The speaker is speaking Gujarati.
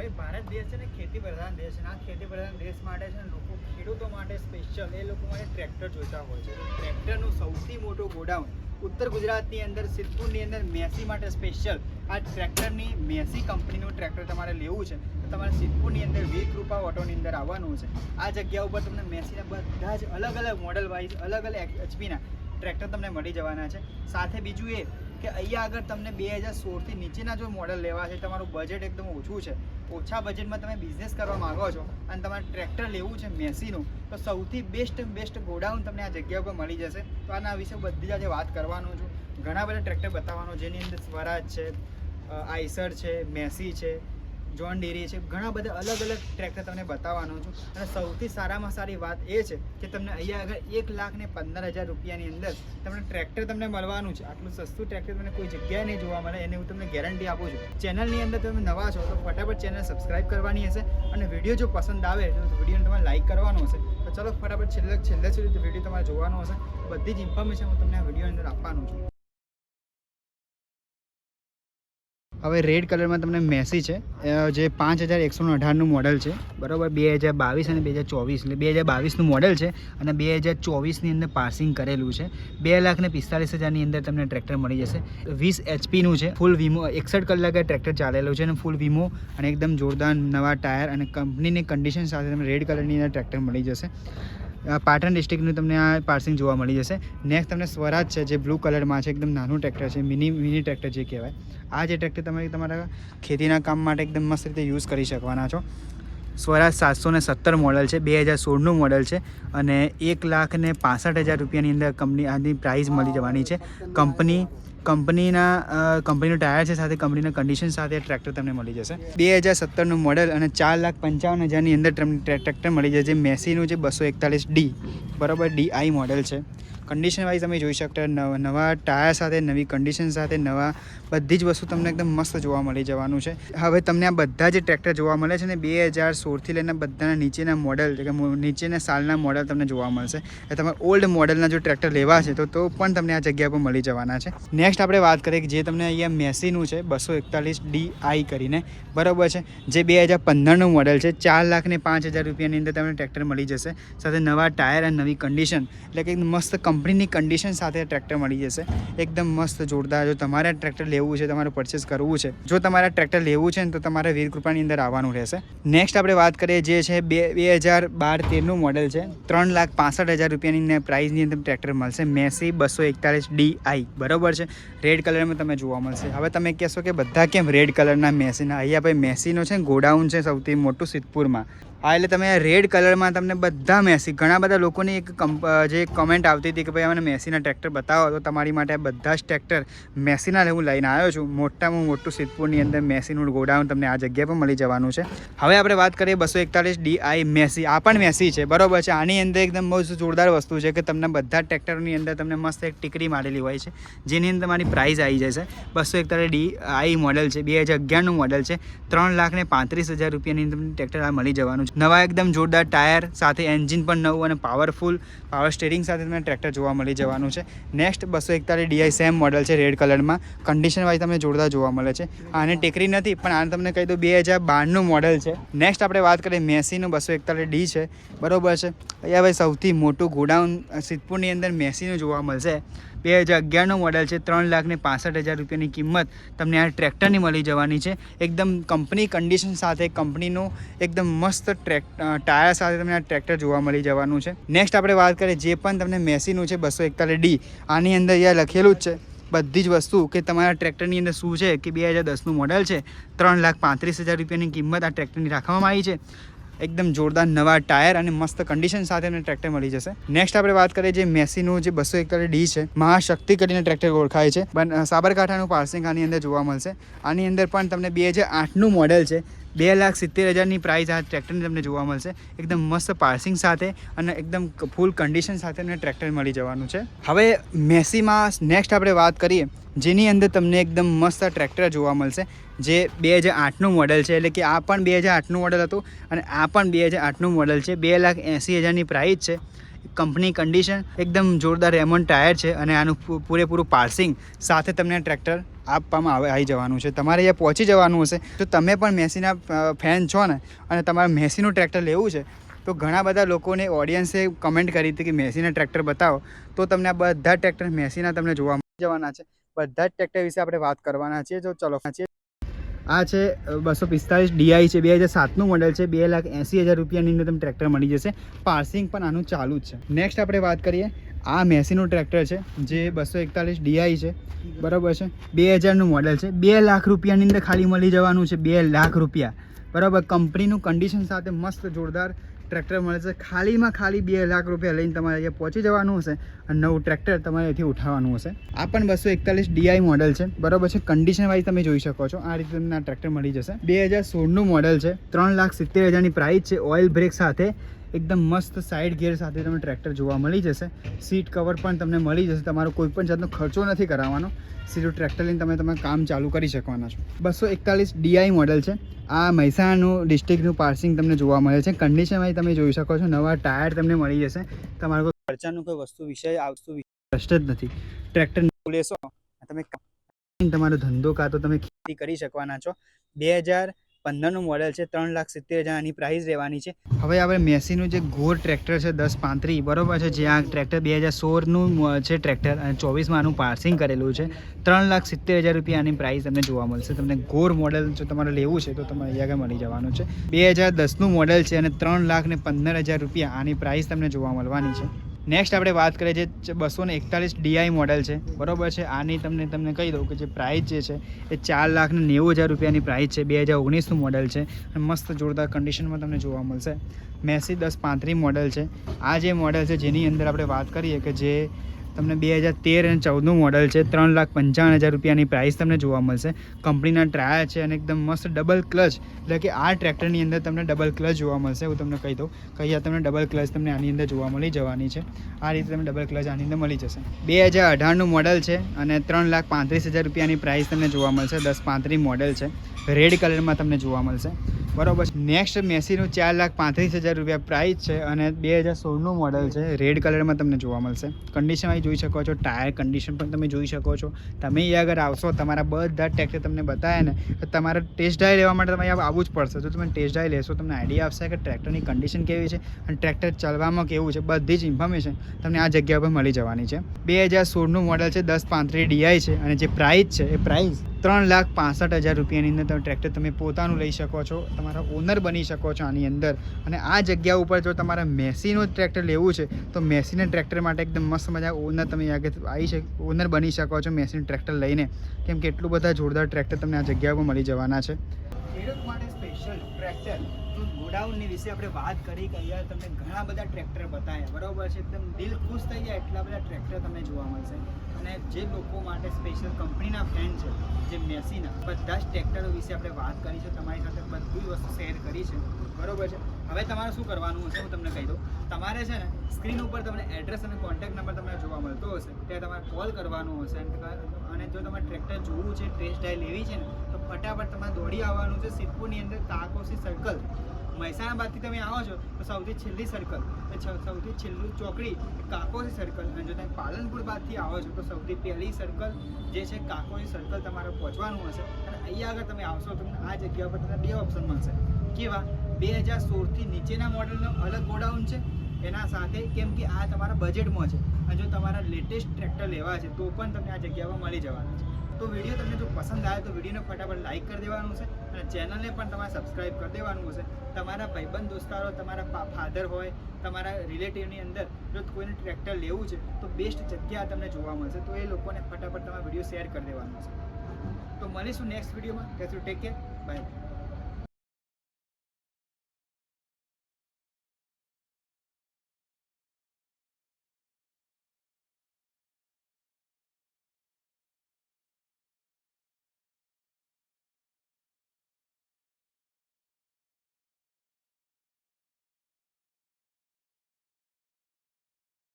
ભાઈ ભારત દેશ છે ને ખેતી પ્રધાન દેશ છે. આ ખેતી પ્રધાન દેશ માટે છે ને લોકો ખેડૂતો માટે સ્પેશિયલ એ લોકો માટે ટ્રેક્ટર જોઈતા હોય છે. ટ્રેક્ટરનું સૌથી મોટું ગોડાઉન ઉત્તર ગુજરાતની અંદર સિદ્ધપુરની અંદર મેસી માટે સ્પેશિયલ આ ટ્રેક્ટરની મેસી કંપનીનું ટ્રેક્ટર તમારે લેવું છે તો તમારે સિદ્ધપુરની અંદર વી કૃપા ઓટોની અંદર આવવાનું છે. આ જગ્યા ઉપર તમને મેસીના બધા જ અલગ અલગ મોડલ વાઇઝ અલગ અલગ એચપીના ટ્રેક્ટર તમને મળી જવાના છે. સાથે બીજું એ કે અહીંયા આગળ તમને 2016થી નીચેના જો મોડલ લેવા છે, તમારું બજેટ એકદમ ઓછું છે, ઓછા બજેટમાં તમે બિઝનેસ કરવા માંગો છો અને તમારે ટ્રેક્ટર લેવું છે મેસીનું, તો સૌથી બેસ્ટ ગોડાઉન તમને આ જગ્યા ઉપર મળી જશે. તો આના વિશે બધી જ આજે વાત કરવાનો છું. ઘણા બધા ટ્રેક્ટર બતાવવાનો જેની અંદર સ્વરાજ છે, આઈસર છે, મેસી છે, જોન ડેરી છે, ઘણા બધા અલગ અલગ ટ્રેક્ટર તમને બતાવવાનો છું. અને સૌથી સારામાં સારી વાત એ છે કે તમને અહીંયા આગળ 1,15,000 રૂપિયાની અંદર તમને ટ્રેક્ટર તમને મળવાનું છે. આટલું સસ્તું ટ્રેક્ટર તમને કોઈ જગ્યાએ નહીં જોવા મળે, એને હું તમને ગેરંટી આપું છું. ચેનલની અંદર તમે નવા છો તો ફટાફટ ચેનલ સબસ્ક્રાઈબ કરવાની હશે અને વિડીયો જો પસંદ આવે તો વિડીયોને તમારે લાઇક કરવાનો હશે. તો ચલો ફટાફટ છેલ્લે સુધી વિડીયો તમારે જોવાનો હશે. બધી જ ઇન્ફોર્મેશન હું તમને આ વિડીયોની અંદર આપવાનું છું. હવે રેડ કલરમાં તમને મેસી છે જે 5118નું મોડલ છે, બરાબર. 2022 અને 2024 એટલે 2022નું મોડલ છે અને 2024ની અંદર પાસિંગ કરેલું છે. 2,45,000ની અંદર તમને ટ્રેક્ટર મળી જશે. 20 HPનું છે, ફૂલ વીમો, 61 કલાકે ટ્રેક્ટર ચાલેલું છે અને ફૂલ વીમો અને એકદમ જોરદાર નવા ટાયર અને કંપનીની કન્ડિશન સાથે તમને રેડ કલરની અંદર ટ્રેક્ટર મળી જશે. પાટણ ડિસ્ટ્રિક્ટનું તમને આ પાર્સિંગ જોવા મળી જશે. નેક્સ્ટ તમને સ્વરાજ છે જે બ્લુ કલરમાં છે, એકદમ નાનું ટ્રેક્ટર છે, મિની ટ્રેક્ટર જે કહેવાય. આ જે ટ્રેક્ટર તમે તમારા ખેતીના કામ માટે એકદમ મસ્ત રીતે યુઝ કરી શકવાના છો. સ્વરાજ 717 મોડલ છે, 2016નું મોડલ છે અને 1,65,000 રૂપિયાની અંદર કંપની આની પ્રાઇસ મળી જવાની છે. કંપનીનું ટાયર છે, સાથે કંપનીના કન્ડિશન સાથે ટ્રેક્ટર તમને મળી જશે. 2017નું મોડલ અને 4,55,000ની અંદર ટ્રેક્ટર મળી જશે. મેસીનું છે 241D, બરાબર, DI મોડલ છે. કન્ડિશન વાઇઝ તમે જોઈ શકતા નવા ટાયર સાથે, નવી કન્ડિશન સાથે, નવા બધી જ વસ્તુ તમને એકદમ મસ્ત જોવા મળી જવાનું છે. હવે તમને આ બધા જે ટ્રેક્ટર જોવા મળે છે ને 2016થી લઈને બધાના નીચેના મોડલ કે નીચેના સાલના મોડલ તમને જોવા મળશે. એ તમારે ઓલ્ડ મોડલના જો ટ્રેક્ટર લેવા છે તો પણ તમને આ જગ્યા પર મળી જવાના છે. નેક્સ્ટ આપણે વાત કરીએ કે જે તમને અહીંયા મેસીનું છે 241DI કરીને, બરાબર છે, જે 2015નું મોડલ છે. 4,05,000 રૂપિયાની અંદર તમને ટ્રેક્ટર મળી જશે, સાથે નવા ટાયર અને નવી કન્ડિશન, એટલે કે મસ્ત કંપનીની કન્ડિશન સાથે ટ્રેક્ટર મળી જશે. એકદમ મસ્ત જોરદાર. જો તમારે ટ્રેક્ટર લેવું છે, તમારે પરચેસ કરવું છે, જો તમારે ટ્રેક્ટર લેવું છે ને તો તમારે વીર કૃપાની અંદર આવવાનું રહેશે. નેક્સ્ટ આપણે વાત કરીએ જે છે 2012-13નું મોડલ છે. 3,65,000 રૂપિયાની પ્રાઇસની અંદર ટ્રેક્ટર મળશે. મેસી 241DI, બરાબર છે, રેડ કલરમાં તમે જોવા મળશે. હવે તમે કહેશો કે બધા કેમ રેડ કલરના મેસીના? અહીંયા ભાઈ મેસીનો છે ગોડાઉન છે સૌથી મોટું સિદ્ધપુરમાં. હા, એટલે તમે રેડ કલરમાં તમને બધા મેસી, ઘણા બધા લોકોની એક જે કમેન્ટ આવતી હતી કે ભાઈ મને મેસીના ટ્રેક્ટર બતાવો, તો તમારી માટે બધા જ ટ્રેક્ટર મેસીના હું લઈને આવ્યો છું. મોટામાં મોટું સિદ્ધપુરની અંદર મેસીનું ગોડાઉન તમને આ જગ્યા પર મળી જવાનું છે. હવે આપણે વાત કરીએ 241DI મેસી. આ પણ મેસી છે, બરાબર છે. આની અંદર એકદમ બહુ જોરદાર વસ્તુ છે કે તમને બધા ટ્રેક્ટરોની અંદર તમને મસ્ત એક ટીકરી મારેલી હોય છે, જેની અંદર તમારી પ્રાઇસ આવી જશે. 241DI મોડલ છે, 2011નું મોડલ છે. 3,35,000 રૂપિયાની અંદર ટ્રેક્ટર આ મળી જવાનું છે. નવા એકદમ જોરદાર ટાયર સાથે, એન્જિન પણ નવું અને પાવરફુલ પાવર સ્ટેરિંગ સાથે તમને ટ્રેક્ટર જોવા મળી જવાનું છે. નેક્સ્ટ 241DI સેમ મોડલ છે, રેડ કલરમાં. કન્ડિશન વાઇઝ તમને જોરદાર જોવા મળે છે. આને ટેકરી નથી, પણ આને તમને કહી દો 2012નું મોડલ છે. નેક્સ્ટ આપણે વાત કરીએ મેસીનું 241D છે, બરાબર છે. અહીંયા ભાઈ સૌથી મોટું ગોડાઉન સિદ્ધપુરની અંદર મેસીનું જોવા મળશે. 2011નું મોડલ છે. 3,65,000 રૂપિયાની કિંમત તમને આ ટ્રેક્ટરની મળી જવાની છે. એકદમ કંપની કન્ડિશન સાથે, કંપનીનું એકદમ મસ્ત ટાયર સાથે તમને આ ટ્રેક્ટર જોવા મળી જવાનું છે. નેક્સ્ટ આપણે વાત કરીએ જે પણ તમને મેસીનું છે 241D, આની અંદર અહીંયા લખેલું જ છે બધી જ વસ્તુ કે તમારા ટ્રેક્ટરની અંદર શું છે કે 2010નું મોડલ છે. 3,35,000 રૂપિયાની કિંમત આ ટ્રેક્ટરની રાખવામાં આવી છે. એકદમ જોરદાર નવા ટાયર અને મસ્ત કન્ડિશન સાથે ટ્રેક્ટર મળી જશે. નેક્સ્ટ આપણે વાત કરીએ જે મેસીનું જે 241D છે, મહાશક્તિ કરીને ટ્રેક્ટર ઓળખાય છે, પણ સાબરકાંઠાનું પાર્સિંગ આની અંદર જોવા મળશે. આની અંદર પણ તમને 2008નું મોડલ છે. 2,70,000ની પ્રાઇસ આ ટ્રેક્ટરની તમને જોવા મળશે. એકદમ મસ્ત પાર્સિંગ સાથે અને એકદમ ફૂલ કન્ડિશન સાથે ટ્રેક્ટર મળી જવાનું છે. હવે મેસીમાં નેક્સ્ટ આપણે વાત કરીએ જેની અંદર તમને એકદમ મસ્ત ટ્રેક્ટર જોવા મળશે, જે 2008નું મોડલ છે. એટલે કે આ પણ 2008નું મોડલ હતું અને આ પણ 2008નું મોડલ છે. 2,80,000ની પ્રાઇસ છે. કંપની કન્ડિશન એકદમ જોરદાર રેમોન્ડ ટાયર છે અને આનું પૂરેપૂરું પાર્સિંગ સાથે તમને ટ્રેક્ટર આપવામાં આવી જવાનું છે. તમારે અહીંયા પહોંચી જવાનું હશે. તો તમે પણ મેસીના ફેન છો ને અને તમારે મેસીનું ટ્રેક્ટર લેવું છે તો ઘણા બધા લોકોને ઓડિયન્સે કમેન્ટ કરી હતી કે મેસીના ટ્રેક્ટર બતાવો, તો તમને આ બધા ટ્રેક્ટર મેસીના તમને જોવા મળી જવાના છે. બધા જ ટ્રેક્ટર વિશે આપણે વાત કરવાના છીએ. તો ચલો, આ છે 245 DI છે, 2007નું મોડલ છે. 2,80,000 રૂપિયાની અંદર તમને ટ્રેક્ટર મળી જશે. પાર્સિંગ પણ આનું ચાલુ જ છે. નેક્સ્ટ આપણે વાત કરીએ, આ મેસીનું ટ્રેક્ટર છે જે 241 DI છે, બરાબર છે. 2000નું મોડલ છે. 2 લાખ રૂપિયાની અંદર ખાલી મળી જવાનું છે. 2 લાખ રૂપિયા, બરાબર. કંપનીનું કન્ડિશન સાથે મસ્ત જોરદાર ટ્રેક્ટર મળે છે. ખાલીમાં ખાલી 2 લાખ રૂપિયા લઈને તમારે અહીંયા પહોંચી જવાનું હશે અને નવું ટ્રેક્ટર તમારે અહીંથી ઉઠાવવાનું હશે. આ પણ 241 DI મોડલ છે, બરાબર છે. કન્ડિશન વાઇઝ તમે જોઈ શકો છો. આ રીતે તમને આ ટ્રેક્ટર મળી જશે. 2016નું મોડલ છે. 3,70,000ની પ્રાઇસ છે. ઓઇલ બ્રેક સાથે એકદમ મસ્ત સાઇડ ગિયર સાથે તમને ટ્રેક્ટર જોવા મળી જશે. સીટ કવર પણ તમને મળી જશે. તમારો કોઈ પણ જાતનો ખર્ચો નથી કરાવવાનો. સીધું ટ્રેક્ટર લઈને તમે કામ ચાલુ કરી શકવાના છો. 241 DI મોડલ છે. આ મહેસાણાનું ડિસ્ટ્રિક્ટનું પાર્સિંગ તમને જોવા મળે છે. કન્ડિશનમાં તમે જોઈ શકો છો. નવા ટાયર તમને મળી જશે. તમારે કોઈ ખર્ચાનું કોઈ વસ્તુ વિષય પ્રશ્ન જ નથી. ટ્રેક્ટર લેશો તમે તમારો ધંધો કાં તો તમે ખેતી કરી શકવાના છો. 2015નું મોડલ છે. 3,70,000ની પ્રાઇસ રહેવાની છે. હવે આપણે મેસીનું જે ઘોર ટ્રેક્ટર છે 1035, બરાબર છે. જે આ ટ્રેક્ટર 2016નું છે ટ્રેક્ટર અને 24માં આનું પાર્સિંગ કરેલું છે. 3,70,000 રૂપિયાની પ્રાઇસ તમને જોવા મળશે. તમને ઘોર મોડલ જો તમારે લેવું છે તો તમારે અહીંયા આગળ મળી જવાનું છે. 2010નું મોડલ છે અને 3,15,000 રૂપિયા આની પ્રાઇસ તમને જોવા મળવાની છે. નેક્સ્ટ આપણે વાત કરીએ જે 241 DI મોડલ છે, બરાબર છે. આની તમને કહી દઉં કે જે પ્રાઇસ જે છે એ 4,90,000 રૂપિયાની પ્રાઇસ છે. 2019નું મોડલ છે અને મસ્ત જોરદાર કન્ડિશનમાં તમને જોવા મળશે. મેસી 1035 મોડલ છે. આ જે મોડલ છે જેની અંદર આપણે વાત કરીએ કે જે તમને 2013 અને 14નું મોડલ છે. 3,55,000 રૂપિયાની પ્રાઇસ તમને જોવા મળશે. કંપનીના ટાયર છે અને એકદમ મસ્ત ડબલ ક્લચ, એટલે કે આ ટ્રેક્ટરની અંદર તમને ડબલ ક્લચ જોવા મળશે. હું તમને કહી દઉં કે અહીંયા તમને ડબલ ક્લચ તમને આની અંદર જોવા મળી જવાની છે. આ રીતે તમને ડબલ ક્લચ આની અંદર મળી જશે. 2018નું મોડલ છે અને 3,35,000 રૂપિયાની પ્રાઇસ તમને જોવા મળશે. 1035 મોડલ છે. રેડ કલરમાં તમને જોવા મળશે, બરાબર. નેક્સ્ટ મેસીનું 4,35,000 રૂપિયા પ્રાઇસ છે અને 2016નું મોડલ છે. રેડ કલરમાં તમને જોવા મળશે. કન્ડિશન જોઈ શકો છો. ટાયર કન્ડિશન પણ તમે જોઈ શકો છો. તમે અહીંયા આગળ આવશો, તમારા બધા ટ્રેક્ટર તમને બતાવે ને તો તમારે ટેસ્ટ ડ્રાઈવ લેવા માટે તમે અહીંયા આવવું જ પડશે. જો તમે ટેસ્ટ ડ્રાઈવ લેશો તમને આઈડિયા આવશે કે ટ્રેક્ટરની કન્ડિશન કેવી છે અને ટ્રેક્ટર ચાલવામાં કેવું છે. બધી જ ઇન્ફોર્મેશન તમને આ જગ્યા પર મળી જવાની છે. 2016નું મોડલ છે. 1035 DI છે અને જે પ્રાઇસ છે એ પ્રાઇસ 3,65,000 રૂપિયાની અંદર તમે ટ્રેક્ટર તમે પોતાનું લઈ શકો છો. તમારા ઓનર બની શકો છો આની અંદર. અને આ જગ્યા ઉપર જો તમારે મેસીનું ટ્રેક્ટર લેવું છે તો મેસીના ટ્રેક્ટર માટે એકદમ મસ્ત મજા ઓનર તમે આગળ ઓનર બની શકો છો મેસીનું ટ્રેક્ટર લઈને, કેમ કે એટલું બધા જોરદાર ટ્રેક્ટર તમને આ જગ્યા પર મળી જવાના છે. ખેડૂત માટે સ્પેશિયલ ટ્રેક્ટર તો ગોડાઉનની વિશે આપણે વાત કરી કે અહીંયા તમને ઘણા બધા ટ્રેક્ટર બતાવ્યા, બરાબર છે. એકદમ દિલ ખુશ થઈ જાય એટલા બધા ટ્રેક્ટર તમને જોવા મળશે. અને જે લોકો માટે સ્પેશિયલ કંપનીના ફેન છે જે મેસીના, બધા જ ટ્રેક્ટરો વિશે આપણે વાત કરી છે. તમારી સાથે બધી વસ્તુ શેર કરી છે, બરાબર છે. હવે તમારે શું કરવાનું હશે હું તમને કહી દઉં. તમારે છે ને સ્ક્રીન ઉપર તમને એડ્રેસ અને કોન્ટેક્ટ નંબર તમને જોવા મળતો હશે, ત્યાં તમારે કોલ કરવાનું હશે. અને જો તમારે ટ્રેક્ટર જોવું છે, ટેસ્ટ ડ્રાઈવ લેવી છે ને તો ફટાફટ તમારે દોડી આવવાનું છે. સિદ્ધપુરની અંદર કાકોસી સર્કલ, મહેસાણાબાદથી તમે આવો છો તો સૌથી છેલ્લી સર્કલ, સૌથી છેલ્લું ચોકડી કાકોસી સર્કલ. અને જો તમે પાલનપુર બાદથી આવો છો તો સૌથી પહેલી સર્કલ જે છે કાકોસી સર્કલ તમારે પહોંચવાનું હશે. અને અહીંયા આગળ તમે આવશો તમને આ જગ્યા પર તમને 2 ઓપ્શન મળશે. કેવા? 2016થી નીચેના મોડલનો અલગ ગોડાઉન છે એના સાથે, કેમ કે આ તમારા બજેટમાં છે. અને જો તમારા લેટેસ્ટ ટ્રેક્ટર લેવા છે તો પણ તમને આ જગ્યા પર મળી જવાના છે. તો વિડીયો તમને જો પસંદ આવે તો વિડીયોને ફટાફટ લાઇક કરી દેવાનું છે અને ચેનલને પણ તમારે સબસ્ક્રાઈબ કરી દેવાનું હશે. તમારા ભાઈબંધ દોસ્તારો, તમારા ફાધર હોય, તમારા રિલેટિવની અંદર જો કોઈને ટ્રેક્ટર લેવું છે તો બેસ્ટ જગ્યા તમને જોવા મળશે. તો એ લોકોને ફટાફટ તમારા વિડીયો શેર કરી દેવાનું છે. તો મળીશું નેક્સ્ટ વિડીયોમાં. Take care, by.